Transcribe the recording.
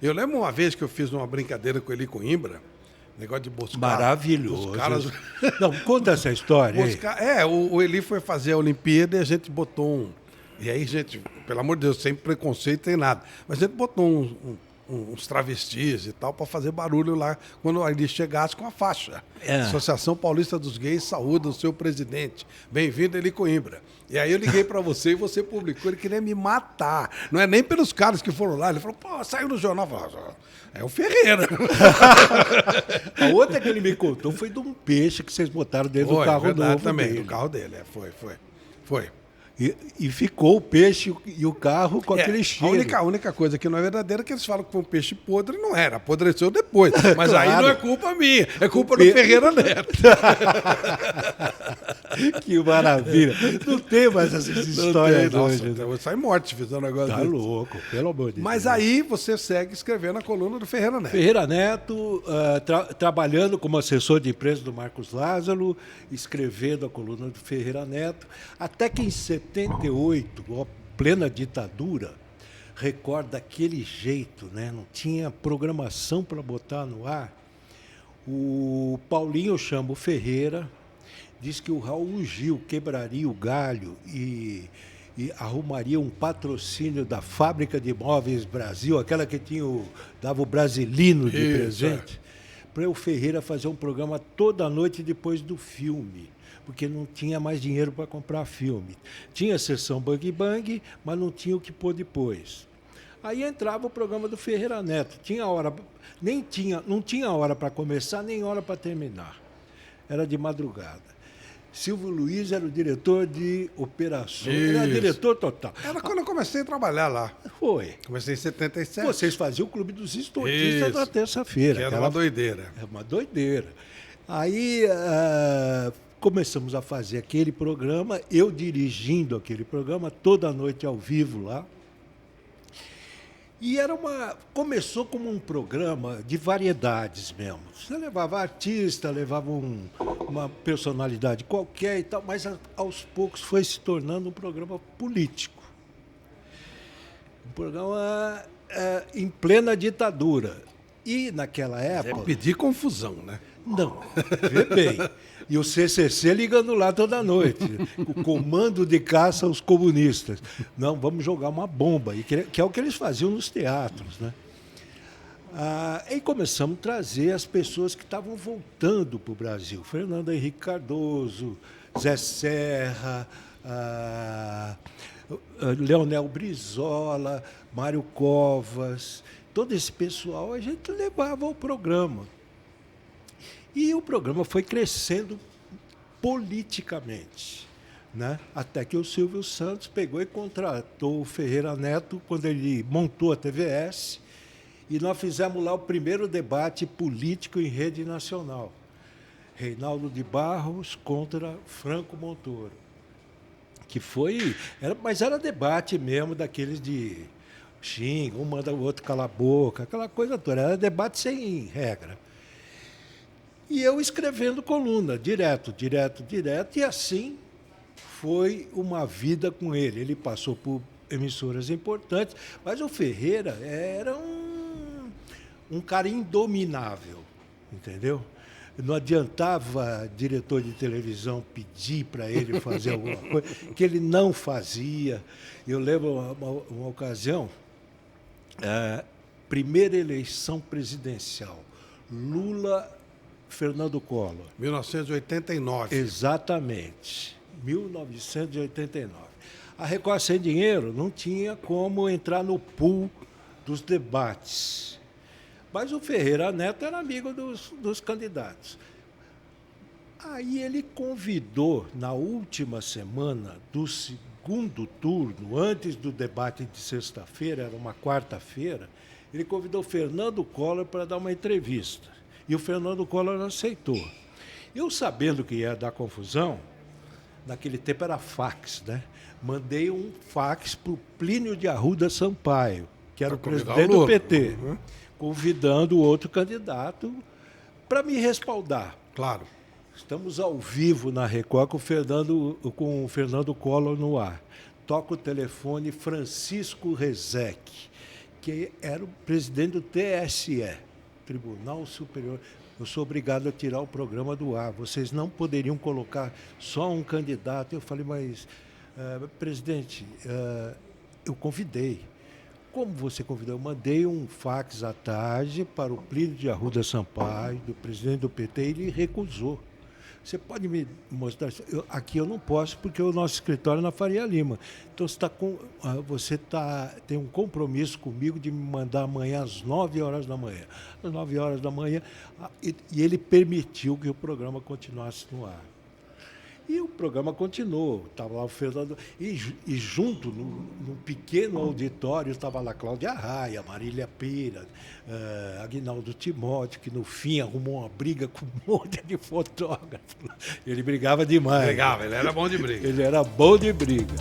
Eu lembro uma vez que eu fiz uma brincadeira com ele com Coimbra, negócio de buscar... Maravilhoso. Os caras... Não, conta essa história aí. O Eli foi fazer a Olimpíada e a gente botou um... E aí, gente, pelo amor de Deus, sem preconceito, sem nada. Mas a gente botou uns travestis e tal para fazer barulho lá quando ele chegasse com a faixa. Associação Paulista dos Gays saúda o seu presidente. Bem-vindo, Eli Coimbra. E aí eu liguei para você e você publicou. Ele queria me matar. Não é nem pelos caras que foram lá. Ele falou, pô, saiu no jornal. Falei, é o Ferreira. A outra que ele me contou foi de um peixe que vocês botaram dentro do carro novo também, dele. do carro dele. Foi. E ficou o peixe e o carro com aquele cheiro. A única coisa que não é verdadeira é que eles falam que foi um peixe podre, não era. Apodreceu depois. Mas Claro. aí não é culpa minha, é culpa do Ferreira Neto. Que maravilha. Não tem mais essas histórias hoje. Sai morte fizer um negócio Tá desse. louco, pelo amor de Deus. Mas aí você segue escrevendo a coluna do Ferreira Neto. Ferreira Neto, trabalhando como assessor de imprensa do Marcos Lázaro, escrevendo a coluna do Ferreira Neto, até que em 78, ó, plena ditadura, recorda daquele jeito, né? Não tinha programação para botar no ar. O Paulinho chama o Ferreira, diz que o Raul Gil quebraria o galho e arrumaria um patrocínio da Fábrica de Móveis Brasil, aquela que dava o Brasilino de presente, para o Ferreira fazer um programa toda noite depois do filme, porque não tinha mais dinheiro para comprar filme. Tinha a sessão Bang Bang, mas não tinha o que pôr depois. Aí entrava o programa do Ferreira Neto. Não tinha hora para começar, nem hora para terminar. Era de madrugada. Silvio Luiz era o diretor de operações. Isso. Era diretor total. Era quando eu comecei a trabalhar lá. Foi. Comecei em 77. Vocês faziam o Clube dos Estotistas na terça-feira. Que era uma doideira. É uma doideira. Aí começamos a fazer aquele programa, eu dirigindo aquele programa, toda noite ao vivo lá. E começou como um programa de variedades mesmo. Você levava artista, levava uma personalidade qualquer e tal, mas aos poucos foi se tornando um programa político. Um programa em plena ditadura. E naquela época... pedir confusão, né? Não, vê bem. E o CCC ligando lá toda noite, o comando de caça aos comunistas. Não, vamos jogar uma bomba, que é o que eles faziam nos teatros, né? Aí começamos a trazer as pessoas que estavam voltando para o Brasil. Fernando Henrique Cardoso, Zé Serra, Leonel Brizola, Mário Covas. Todo esse pessoal a gente levava ao programa. E o programa foi crescendo politicamente, né? Até que o Silvio Santos pegou e contratou o Ferreira Neto quando ele montou a TVS, e nós fizemos lá o primeiro debate político em rede nacional. Reinaldo de Barros contra Franco Montoro. Mas era debate mesmo daqueles de xinga, um manda o outro calar a boca, aquela coisa toda. Era debate sem regra. E eu escrevendo coluna, direto, e assim foi uma vida com ele. Ele passou por emissoras importantes, mas o Ferreira era um cara indominável, entendeu? Não adiantava diretor de televisão pedir para ele fazer alguma coisa, que ele não fazia. Eu lembro uma ocasião, primeira eleição presidencial, Lula... Fernando Collor. 1989. Exatamente. 1989. A Record Sem Dinheiro não tinha como entrar no pool dos debates. Mas o Ferreira Neto era amigo dos candidatos. Aí ele convidou, na última semana do segundo turno, antes do debate de sexta-feira, era uma quarta-feira, ele convidou Fernando Collor para dar uma entrevista. E o Fernando Collor aceitou. Eu, sabendo que ia dar confusão, naquele tempo era fax, né? Mandei um fax para o Plínio de Arruda Sampaio, que era o presidente do PT, convidando o outro candidato para me respaldar. Claro. Estamos ao vivo na Record com o Fernando Collor no ar. Toca o telefone Francisco Rezec, que era o presidente do TSE, Tribunal Superior. Eu sou obrigado a tirar o programa do ar. Vocês não poderiam colocar só um candidato. Eu falei, mas, presidente, eu convidei. Como você convidou? Eu mandei um fax à tarde para o Plínio de Arruda Sampaio, do presidente do PT, e ele recusou. Você pode me mostrar? Aqui eu não posso, porque o nosso escritório é na Faria Lima. Então você tem um compromisso comigo de me mandar amanhã às 9 horas da manhã. Às 9 horas da manhã, e ele permitiu que o programa continuasse no ar. E o programa continuou. Estava lá o Fernando. E junto, num pequeno auditório, estava lá Cláudia Raia, Marília Pera, Aguinaldo Timóteo, que no fim arrumou uma briga com um monte de fotógrafos. Ele brigava demais. Brigava, ele era bom de briga. Ele era bom de briga.